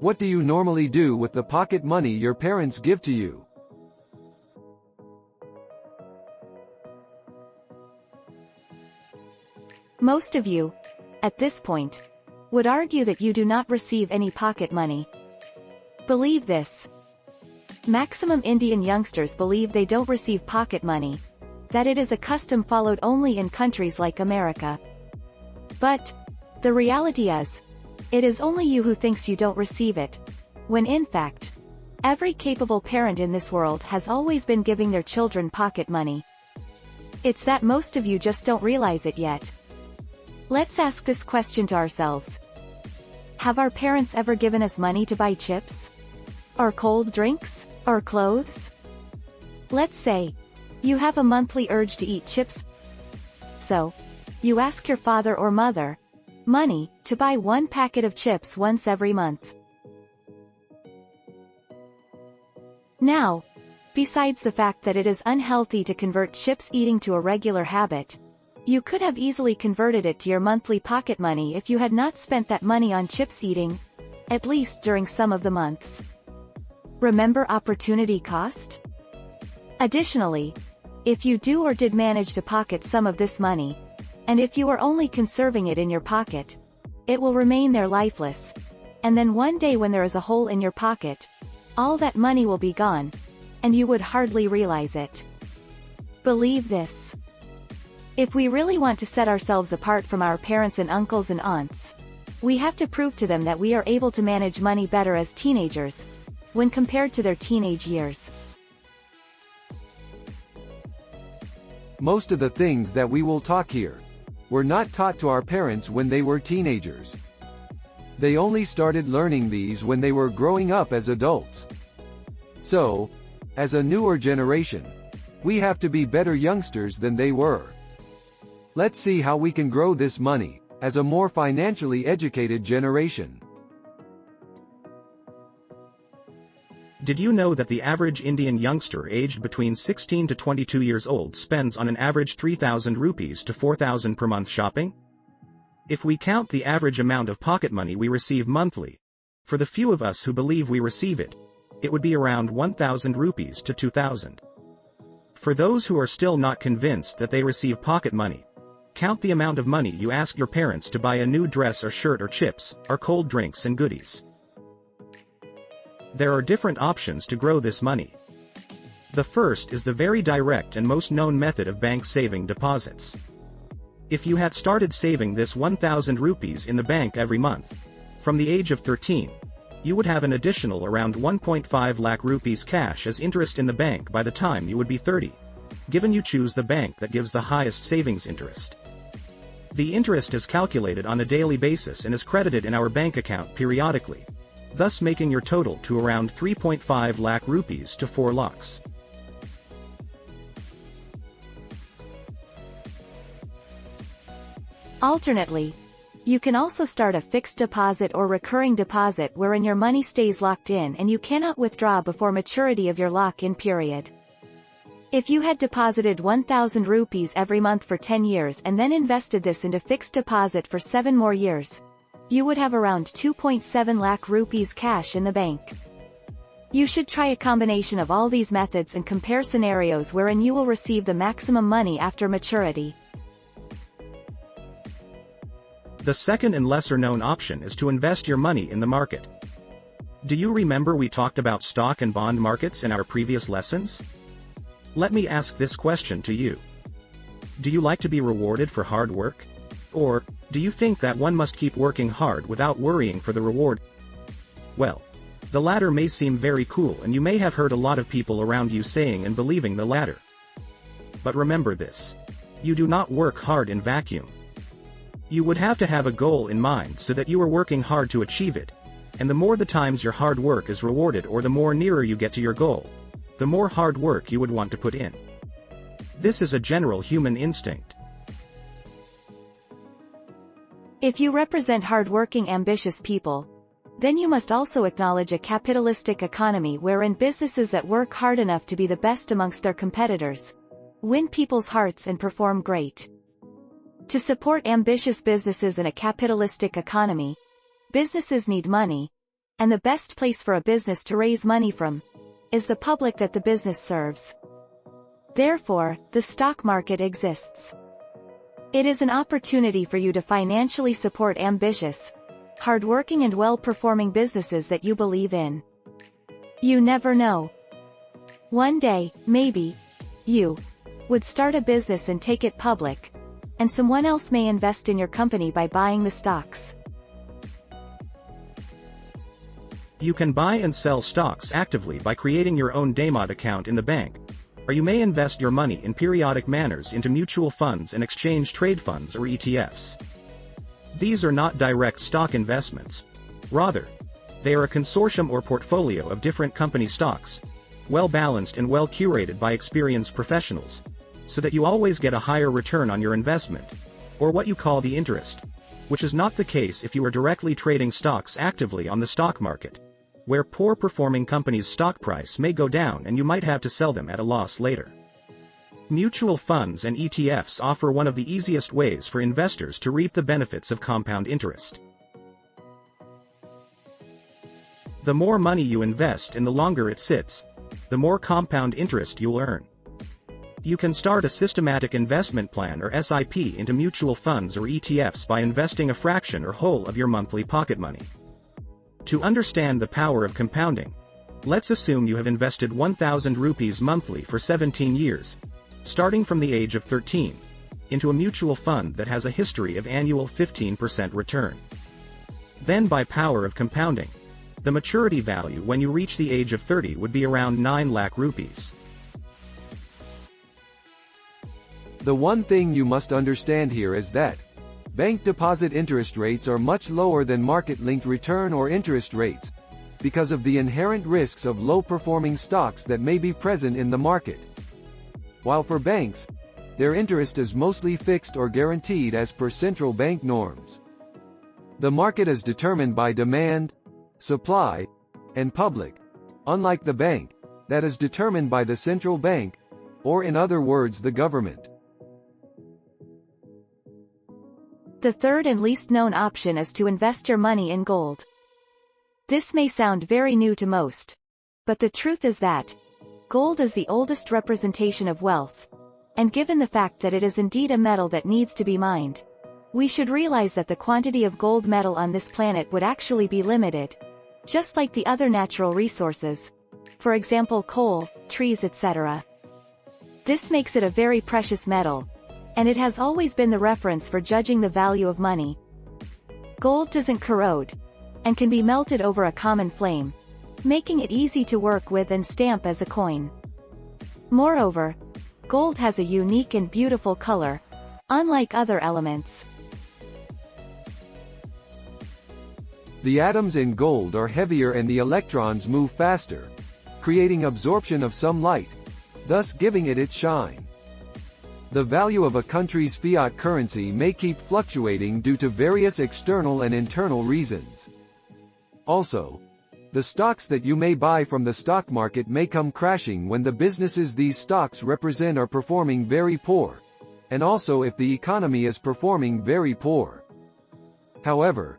What do you normally do with the pocket money your parents give to you? Most of you, at this point, would argue that you do not receive any pocket money. Believe this. Maximum Indian youngsters believe they don't receive pocket money, that it is a custom followed only in countries like America. But the reality is, it is only you who thinks you don't receive it, when in fact, every capable parent in this world has always been giving their children pocket money. It's that most of you just don't realize it yet. Let's ask this question to ourselves. Have our parents ever given us money to buy chips? Or cold drinks? Or clothes? Let's say, you have a monthly urge to eat chips. So, you ask your father or mother, money, to buy one packet of chips once every month. Now, besides the fact that it is unhealthy to convert chips eating to a regular habit, you could have easily converted it to your monthly pocket money if you had not spent that money on chips eating, at least during some of the months. Remember opportunity cost? Additionally, if you do or did manage to pocket some of this money, and if you are only conserving it in your pocket, it will remain there lifeless, and then one day when there is a hole in your pocket, all that money will be gone, and you would hardly realize it. Believe this. If we really want to set ourselves apart from our parents and uncles and aunts, we have to prove to them that we are able to manage money better as teenagers, when compared to their teenage years. Most of the things that we will talk here were not taught to our parents when they were teenagers. They only started learning these when they were growing up as adults. So, as a newer generation, we have to be better youngsters than they were. Let's see how we can grow this money, as a more financially educated generation. Did you know that the average Indian youngster aged between 16 to 22 years old spends on an average 3,000 rupees to 4,000 per month shopping? If we count the average amount of pocket money we receive monthly, for the few of us who believe we receive it, it would be around 1,000 rupees to 2,000. For those who are still not convinced that they receive pocket money, count the amount of money you ask your parents to buy a new dress or shirt or chips, or cold drinks and goodies. There are different options to grow this money. The first is the very direct and most known method of bank saving deposits. If you had started saving this 1,000 rupees in the bank every month, from the age of 13, you would have an additional around 1.5 lakh rupees cash as interest in the bank by the time you would be 30, given you choose the bank that gives the highest savings interest. The interest is calculated on a daily basis and is credited in our bank account periodically, thus making your total to around 3.5 lakh rupees to 4 lakhs. Alternately, you can also start a fixed deposit or recurring deposit wherein your money stays locked in and you cannot withdraw before maturity of your lock-in period. If you had deposited 1,000 rupees every month for 10 years and then invested this into fixed deposit for 7 more years, you would have around 2.7 lakh rupees cash in the bank. You should try a combination of all these methods and compare scenarios wherein you will receive the maximum money after maturity. The second and lesser-known option is to invest your money in the market. Do you remember we talked about stock and bond markets in our previous lessons? Let me ask this question to you. Do you like to be rewarded for hard work? Or, do you think that one must keep working hard without worrying for the reward? Well, the latter may seem very cool and you may have heard a lot of people around you saying and believing the latter. But remember this. You do not work hard in vacuum. You would have to have a goal in mind so that you are working hard to achieve it, and the more the times your hard work is rewarded or the more nearer you get to your goal, the more hard work you would want to put in. This is a general human instinct. If you represent hardworking, ambitious people, then you must also acknowledge a capitalistic economy wherein businesses that work hard enough to be the best amongst their competitors win people's hearts and perform great. To support ambitious businesses in a capitalistic economy, businesses need money, and the best place for a business to raise money from is the public that the business serves. Therefore, the stock market exists. It is an opportunity for you to financially support ambitious, hardworking and well-performing businesses that you believe in. You never know. One day, maybe, you would start a business and take it public, and someone else may invest in your company by buying the stocks. You can buy and sell stocks actively by creating your own Demat account in the bank, or you may invest your money in periodic manners into mutual funds and exchange trade funds or ETFs. These are not direct stock investments. Rather, they are a consortium or portfolio of different company stocks, well-balanced and well-curated by experienced professionals, so that you always get a higher return on your investment, or what you call the interest, which is not the case if you are directly trading stocks actively on the stock market, where poor-performing companies' stock price may go down and you might have to sell them at a loss later. Mutual funds and ETFs offer one of the easiest ways for investors to reap the benefits of compound interest. The more money you invest and the longer it sits, the more compound interest you'll earn. You can start a systematic investment plan or SIP into mutual funds or ETFs by investing a fraction or whole of your monthly pocket money. To understand the power of compounding, let's assume you have invested 1,000 rupees monthly for 17 years, starting from the age of 13, into a mutual fund that has a history of annual 15% return. Then by power of compounding, the maturity value when you reach the age of 30 would be around 9 lakh rupees. The one thing you must understand here is that bank deposit interest rates are much lower than market-linked return or interest rates, because of the inherent risks of low-performing stocks that may be present in the market. While for banks, their interest is mostly fixed or guaranteed as per central bank norms. The market is determined by demand, supply, and public, unlike the bank, that is determined by the central bank, or in other words the government. The third and least known option is to invest your money in gold. This may sound very new to most, but the truth is that gold is the oldest representation of wealth, and given the fact that it is indeed a metal that needs to be mined, we should realize that the quantity of gold metal on this planet would actually be limited, just like the other natural resources, for example coal, trees, etc. This makes it a very precious metal, and it has always been the reference for judging the value of money. Gold doesn't corrode, and can be melted over a common flame, making it easy to work with and stamp as a coin. Moreover, gold has a unique and beautiful color, unlike other elements. The atoms in gold are heavier and the electrons move faster, creating absorption of some light, thus giving it its shine. The value of a country's fiat currency may keep fluctuating due to various external and internal reasons. Also, the stocks that you may buy from the stock market may come crashing when the businesses these stocks represent are performing very poor, and also if the economy is performing very poor. However,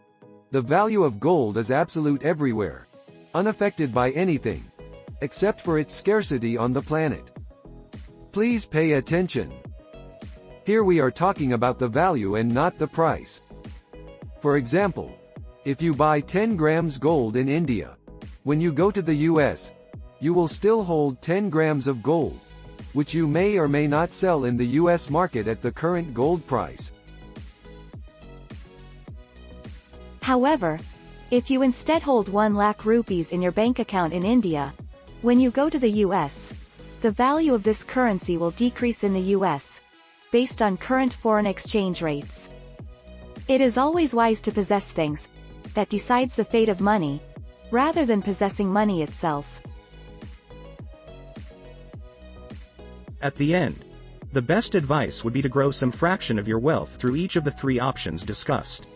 the value of gold is absolute everywhere, unaffected by anything, except for its scarcity on the planet. Please pay attention. Here we are talking about the value and not the price. For example, if you buy 10 grams gold in India, when you go to the US, you will still hold 10 grams of gold, which you may or may not sell in the US market at the current gold price. However, if you instead hold 1 lakh rupees in your bank account in India, when you go to the US, the value of this currency will decrease in the US, based on current foreign exchange rates. It is always wise to possess things that decides the fate of money, rather than possessing money itself. At the end, the best advice would be to grow some fraction of your wealth through each of the 3 options discussed.